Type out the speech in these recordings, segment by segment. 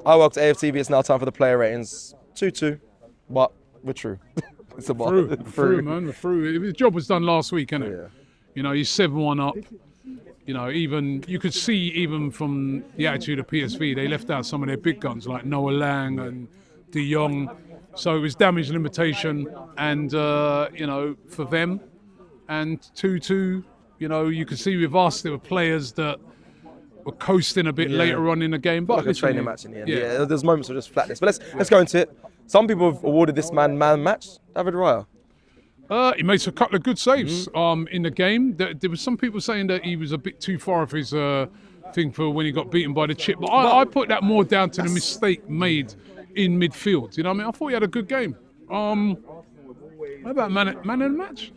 Hi, welcome to AFTV. It's now time for the player ratings. 2-2, but we're true. It's a Through, man. We're through. The job was done last week, innit? Yeah. You know, he's 7-1 up. You know, even you could see even from the attitude of PSV, they left out some of their big guns like Noah Lang and De Jong. So it was damage limitation, and you know, for them. And 2-2, you know, you could see with us there were players that were coasting a bit later on in the game. But Like a training match in the end. Yeah, there's moments of just flatness. But let's go into it. Some people have awarded this man match. David Raya. He made a couple of good saves in the game. There was some people saying that he was a bit too far off his thing for when he got beaten by the chip. But I put that more down to the mistake made in midfield. You know what I mean? I thought he had a good game. How about man of the match?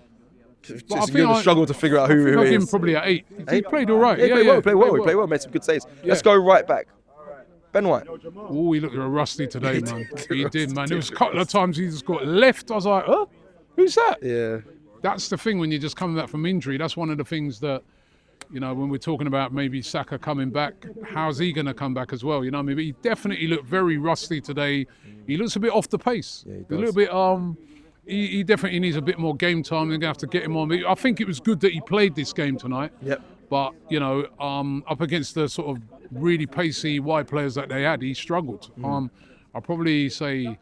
You're going to struggle to figure out who I'll he give him is. probably an 8. He played all right. Yeah, he played well, made some good saves. Let's go right back. Ben White. Oh, he looked rusty today, man. He did, man. There was a couple of times he just got left. I was like, oh, who's that? Yeah. That's the thing when you're just coming back from injury. That's one of the things that, you know, when we're talking about maybe Saka coming back, how's he going to come back as well? You know what I mean? But he definitely looked very rusty today. He looks a bit off the pace. Yeah, he does. A little bit, he definitely needs a bit more game time. They're going to have to get him on. I think it was good that he played this game tonight. Yep. But, you know, up against the sort of really pacey wide players that they had, he struggled. I'll probably say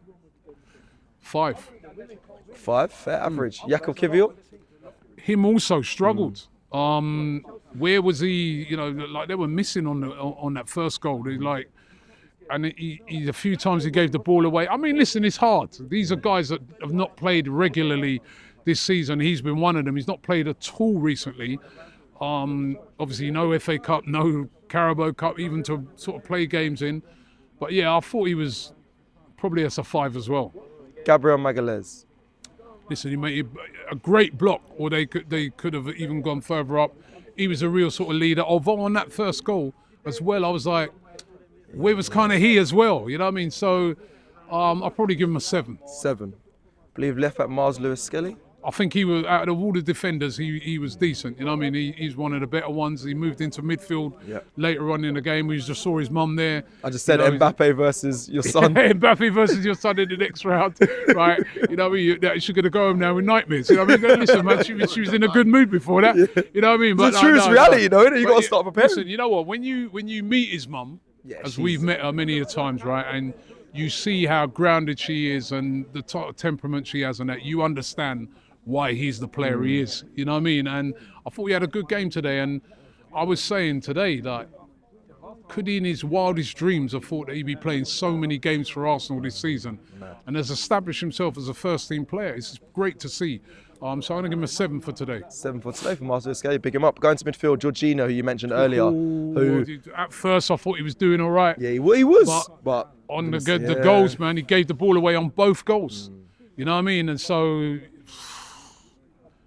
5. 5, fair average. Jakub Kiwior. Him also struggled. Where was he? You know, like they were missing on that first goal. And he a few times he gave the ball away. I mean, listen, it's hard. These are guys that have not played regularly this season. He's been one of them. He's not played at all recently. Obviously, no FA Cup, no Carabao Cup, even to sort of play games in. But yeah, I thought he was probably as a 5 as well. Gabriel Magalhaes. Listen, he made a great block, or they could have even gone further up. He was a real sort of leader. Although on that first goal as well, I was like, where was kind of he as well? You know what I mean? So I'll probably give him a 7. 7. Believe left back Mars Lewis Skelly. I think he was, out of all the defenders, he was decent. You know what I mean? He's one of the better ones. He moved into midfield later on in the game. We just saw his mum there. I just said Mbappe versus your son. Mbappe versus your son in the next round, right? You know what I mean? She's going to go home now with nightmares. You know what I mean? Listen, man, she was in a good mood before that. You know what I mean? But it's true, it's reality, you know? You got to start preparing. Listen, you know what? When you meet his mum, as we've met her many a times, right? And you see how grounded she is and the temperament she has and that, you understand why he's the player he is, you know what I mean? And I thought he had a good game today, and I was saying today, like, could he in his wildest dreams have thought that he'd be playing so many games for Arsenal this season and has established himself as a first-team player? It's great to see. So I'm going to give him a 7 for today. 7 for today for Marcel Skelly. Big him up. Going to midfield, Jorginho, who you mentioned earlier. Who at first I thought he was doing all right. Yeah, he was. But on the goals, man, he gave the ball away on both goals. You know what I mean? And so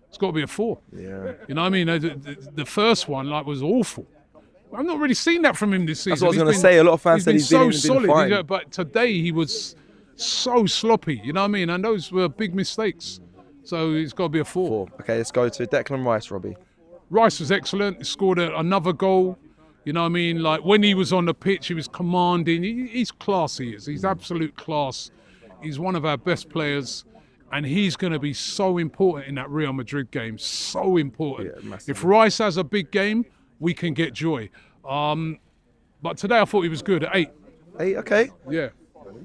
it's got to be a 4. Yeah. You know what I mean? The first one was awful. I've not really seen that from him this season. That's what I was going to say. A lot of fans said he's been solid. fine. But today he was so sloppy. You know what I mean? And those were big mistakes. So it's got to be a 4. Okay, let's go to Declan Rice, Robbie. Rice was excellent. He scored another goal. You know what I mean? Like when he was on the pitch, he was commanding. He's class, he is. He's absolute class. He's one of our best players. And he's going to be so important in that Real Madrid game. So important. Yeah, if Rice has a big game, we can get joy. But today I thought he was good at 8. 8, okay. Yeah.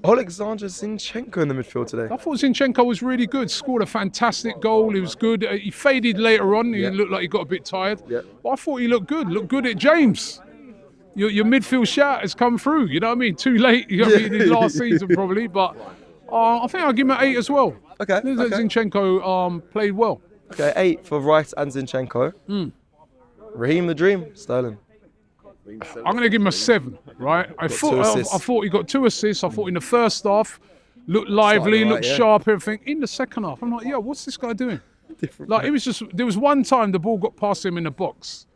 Alexander Zinchenko in the midfield today. I thought Zinchenko was really good. Scored a fantastic goal. He was good. He faded later on. He looked like he got a bit tired. Yeah. But I thought he looked good. Looked good at James. Your midfield shout has come through. You know what I mean? Too late. You know what I mean? Last season probably. But I think I'll give him an 8 as well. Okay. Zinchenko played well. Okay, 8 for Rice and Zinchenko. Raheem the Dream, Sterling. I'm going to give him a 7, right? I thought he got 2 assists. I thought in the first half, looked lively, looked sharp, everything. In the second half, I'm like, what's this guy doing? It was just, there was one time the ball got past him in the box.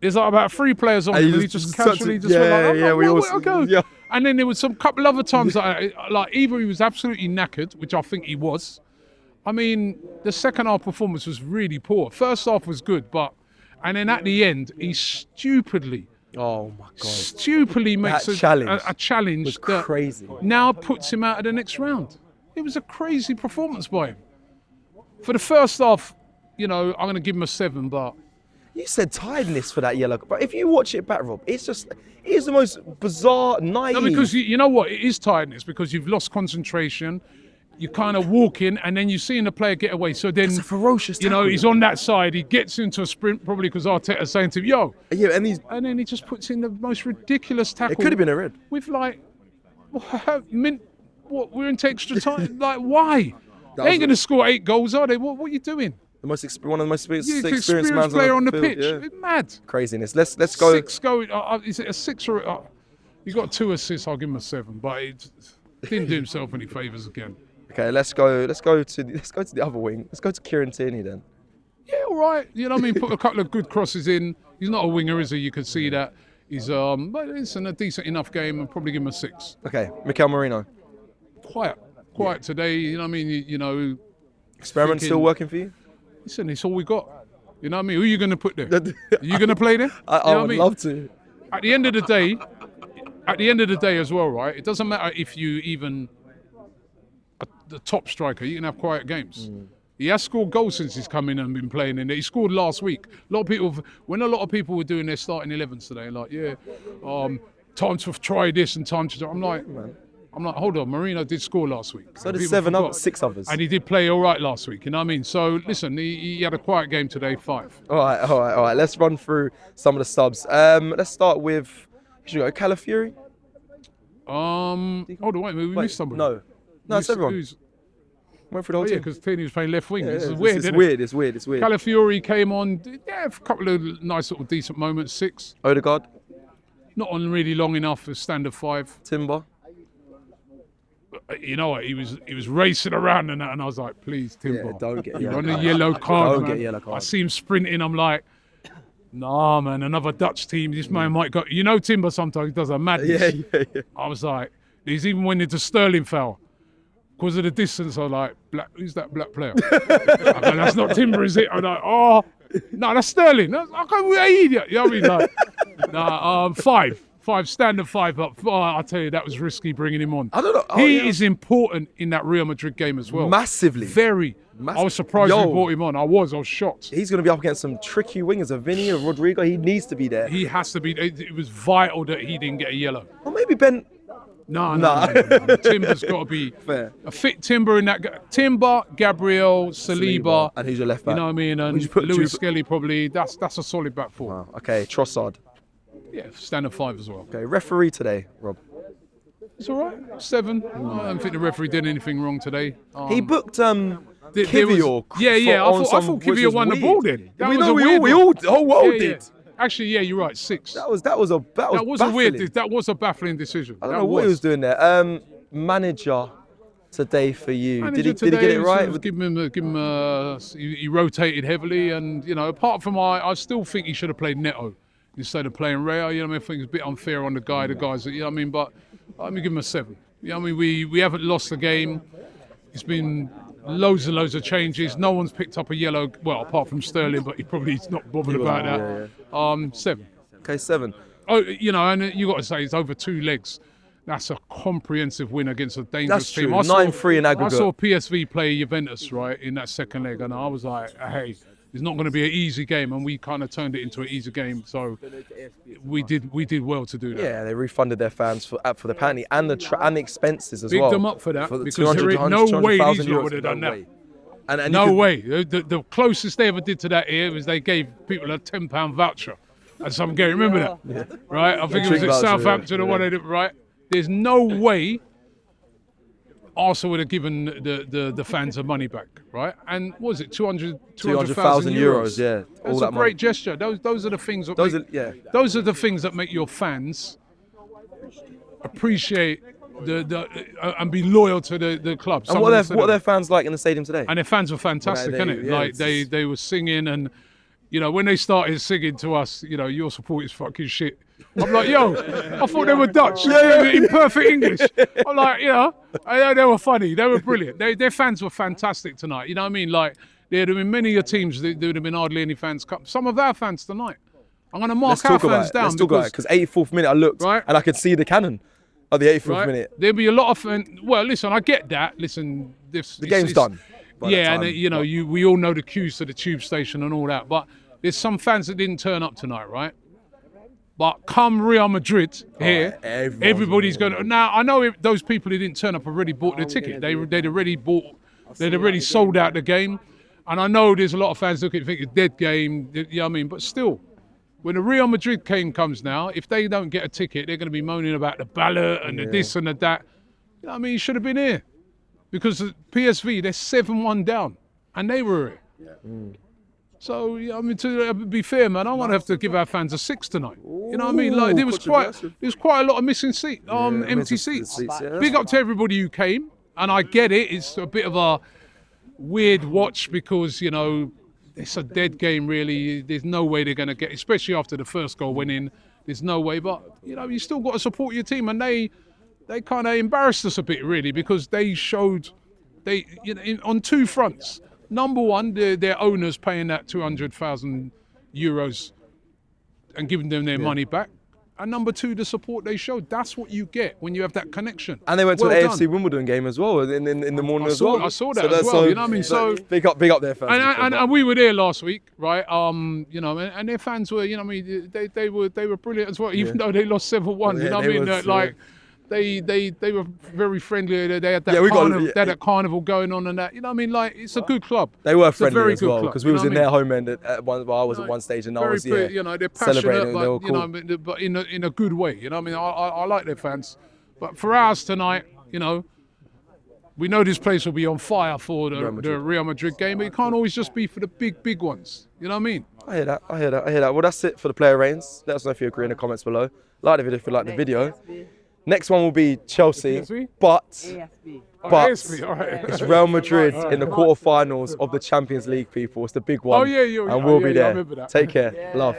There's like about 3 players on him, and he just casually just went like, yeah. And then there was some couple other times that like either he was absolutely knackered, which I think he was. I mean, the second half performance was really poor. First half was good, and then at the end, he stupidly Oh my God. Stupidly makes a challenge was that crazy. now puts him out of the next round. It was a crazy performance by him. For the first half, I'm going to give him a 7, but... You said tiredness for that yellow, but if you watch it back, Rob, it is the most bizarre, naive. No, because you know what? It is tiredness because you've lost concentration. You kind of walk in and then you're seeing the player get away. So then, it's a ferocious tackle. He's on that side. He gets into a sprint probably because Arteta's saying to him, yo. Yeah, and then he just puts in the most ridiculous tackle. It could have been a red. With like, what? We're into extra time. Like, why? They ain't going to score 8 goals, are they? What are you doing? One of the most experienced player on the field, pitch. Yeah. It's mad. Craziness. Let's go. 6 going. Is it a 6 or? He got 2 assists. I'll give him a 7, but it didn't do himself any favours again. Okay, let's go to the other wing. Let's go to Kieran Tierney then. Yeah, all right. You know what I mean? Put a couple of good crosses in. He's not a winger, is he? You can see that. He's but it's a decent enough game. I'll probably give him a 6. Okay, Mikel Merino. Quiet today. You know what I mean? Experiment still working for you? Listen, it's all we got. You know what I mean? Who are you going to put there? Are you going to play there? I would love to. At the end of the day as well, right? It doesn't matter if you even the top striker. You can have quiet games. He has scored goals since he's come in and been playing in it. He scored last week. When a lot of people were doing their starting 11s today, like, time to try this and time to. I'm like, hold on. Marino did score last week. So did 6 others. And he did play all right last week. You know what I mean? So listen, he had a quiet game today. 5. All right. Let's run through some of the subs. Let's start with. Should we go Calafiori? Hold on, wait, we missed somebody. No, it's everyone. Went through the whole team. Because Tierney was playing left wing. Yeah, This is weird. It's weird. Calafiori came on, a couple of nice little decent moments. 6. Odegaard. Not on really long enough for standard 5. Timber. You know what? He was racing around and that, and I was like, please, Timber. Yeah, don't get you're yellow on card. a yellow card. Don't man. get yellow card. I see him sprinting. I'm like, nah, man, another Dutch team. This man might go. Timber sometimes does a madness. Yeah. I was like, he's even went into Sterling foul. Because of the distance, I was like, who's that black player? I go, that's not Timber, is it? I'm like, no, that's Sterling. I go, we're an idiot. You know what I mean? 5, standard 5 up. Oh, I tell you, that was risky bringing him on. I don't know. He is important in that Real Madrid game as well. Massively. Very. I was surprised we brought him on. I was shocked. He's going to be up against some tricky wingers, a Vinny, a Rodrigo. He needs to be there. He has to be. It was vital that he didn't get a yellow. Or maybe Ben. No. Timber's got to be fair. A fit Timber in that. Timber, Gabriel, Saliba. And who's your left back? You know what I mean? And Louis Skelly probably. That's a solid back four. Wow. Okay, Trossard. Yeah, standard 5 as well. Okay, referee today, Rob. It's all right. 7. I don't think the referee did anything wrong today. He booked Kivior. I thought Kivior won the ball then. We all, the whole world did. Actually, yeah, you're right. 6. That was a weird. That was a baffling decision. I don't know what he was doing there. Manager today for you. Did he get it right? He rotated heavily, and apart from I still think he should have played Neto instead of playing Rea. You know what I mean? I think it's a bit unfair on the guys that, you know what I mean? But let me give him a 7. You know what I mean? We haven't lost the game. It's been loads and loads of changes. No one's picked up a yellow, well, apart from Sterling, but he probably's not bothered about that. 7. Okay, 7. Oh, and you got to say it's over 2 legs. That's a comprehensive win against a dangerous team. That's true. 9-3 in aggregate. I saw PSV play Juventus, right, in that second leg, and I was like, hey, it's not going to be an easy game, and we kind of turned it into an easy game. So we did well to do that. Yeah, they refunded their fans for the penalty and the expenses as well. Picked them up for that because there is no way these lot would have done that. And no way. The closest they ever did to that here was they gave people a £10 voucher at some game. Remember that? Yeah. Right? I think it was at Southampton or whatever, right? There's no way Arsenal would have given the fans the money back, right? And what was it 200,000 euros? Yeah, that's a great gesture. Those are the things that those are the things that make your fans appreciate and be loyal to the club. And what are their fans like in the stadium today? And their fans were fantastic, innit? Yeah, they were singing, and when they started singing to us, your support is fucking shit. I'm like, yo, I thought they were Dutch. In perfect English. I'm like, they were funny. They were brilliant. Their fans were fantastic tonight. You know what I mean? Like, there would have been many teams, there would have been hardly any fans come. Some of our fans tonight. I'm going to mark Let's our talk about fans it. down. Let's talk about it. Because 84th minute, I looked Right. and I could see the cannon at the 84th Right? minute. There'll be a lot of fans. Well, listen, I get that. Listen, The game's done. by that Yeah, time. and we all know the queues to the tube station and all that. But there's some fans that didn't turn up tonight, right? But come Real Madrid here, everybody's going to. Now I know if those people who didn't turn up already bought their ticket. They'd already sold out the game, and I know there's a lot of fans looking think it's dead game. You know what I mean? But still, when the Real Madrid game comes now, if they don't get a ticket, they're going to be moaning about the ballot and the this and the that. You know what I mean? You should have been here because the PSV they're 7-1 down, and they were here. So, I mean, to be fair, man, I want to have to give our fans a 6 tonight. You know what I mean? Like there was quite a lot of missing empty seats. Big up to everybody who came, and I get it. It's a bit of a weird watch because it's a dead game. Really, there's no way they're going to get, especially after the first goal went in. There's no way, but you still got to support your team, and they kind of embarrassed us a bit, really, because they showed on two fronts. Number one, their owners paying that 200,000 euros and giving them their money back. And number two, the support they showed. That's what you get when you have that connection. And they went to an AFC Wimbledon game as well in the morning as well. I saw that as well. You know what I mean? So big up their fans. And we were there last week, right? And their fans were, they were brilliant as well, even though they lost 7-1. You know what I mean? They were very friendly. They had that carnival going on and that. You know what I mean? Like, it's a good club. They were it's friendly very as good well club, because we was in their home end I was Like, at one stage and I very was they're celebrating. passionate, but in a good way. You know what I mean? I like their fans. But for ours tonight, we know this place will be on fire for the Real Madrid game, but it can't always just be for the big ones. You know what I mean? I hear that. Well, that's it for the player reigns. Let us know if you agree in the comments below. Like the video if you like the video. Next one will be Chelsea, but AFTV, it's Real Madrid in the quarterfinals of the Champions League, people. It's the big one. Oh, yeah, and we'll be there. I remember that. Take care. Love.